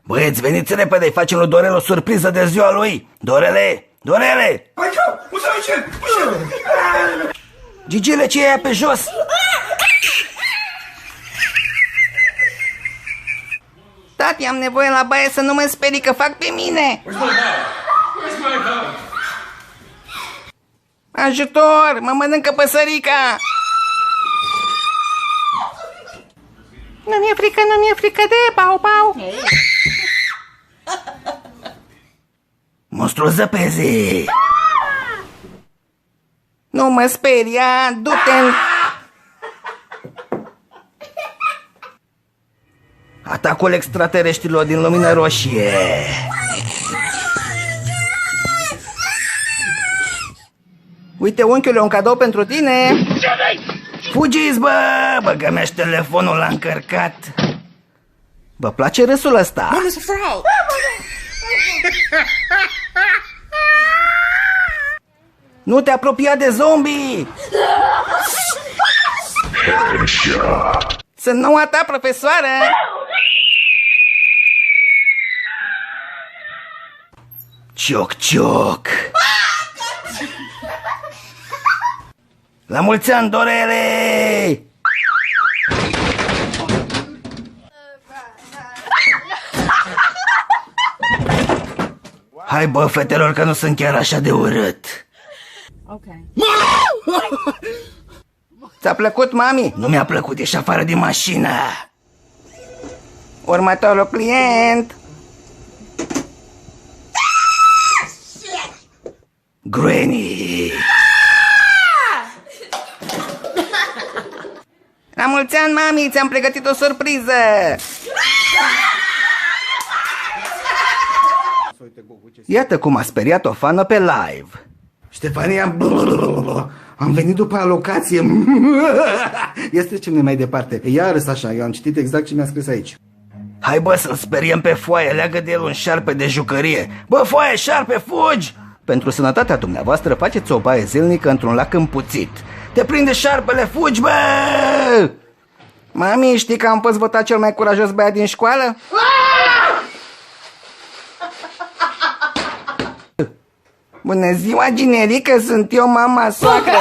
Băieți, veniți repede, îi facem lui Dorel o surpriză de ziua lui. Dorele! Dorele! Gigile, ce e aia pe jos? Tati, am nevoie la baie să nu mă sperii că fac pe mine. Ajutor, mă mănâncă păsărica. Nu mi-e frică, nu mi-e frică de bau-bau. Monstrul zăpezii! Nu mă speria, du-te în... Atacul extraterestrilor din lumină roșie! Uite, unchiule, un cadou pentru tine. Fugiți, bă! Băgă-mi telefonul la încărcat. Vă place râsul ăsta? Mama, it's a frog. Nu te apropia de zombie! Sunt noua ta profesoară! Cioc, cioc! La mulți ani, Dorele! Hai, bă, fetelor, că nu sunt chiar așa de urât. Ți-a plăcut, mami? Nu mi-a plăcut, ieși afară din mașină. Următorul client. Granny! La mulți ani, mami, ți-am pregătit o surpriză. Iată cum a speriat o fană pe live. Ștefania, am venit după alocație. Ia să trecem mai departe. Ia râs așa, eu am citit exact ce mi-a scris aici. Hai, bă, să-l speriem pe Foaie, leagă de el un șarpe de jucărie. Bă, Foaie, șarpe, fugi! Pentru sănătatea dumneavoastră, faceți o baie zilnică într-un lac împuțit. Te prinde șarpele, fugi, bă! Mami, știi că am fost votat cel mai curajos băiat din școală? Bună ziua, Ginerică, sunt eu, mama soacră.